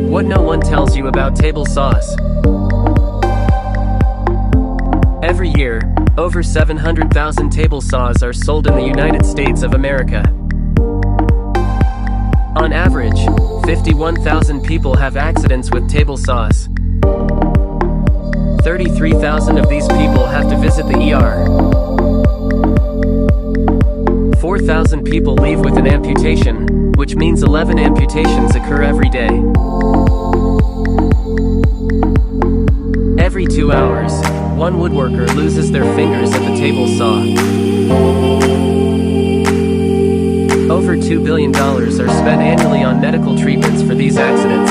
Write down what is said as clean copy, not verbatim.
What no one tells you about table saws. Every year, over 700,000 table saws are sold in the United States of America. On average, 51,000 people have accidents with table saws. 33,000 of these people have to visit the ER. 4,000 people leave with an amputation, which means 11 amputations occur every day. Every 2 hours, one woodworker loses their fingers at the table saw. Over $2 billion are spent annually on medical treatments for these accidents.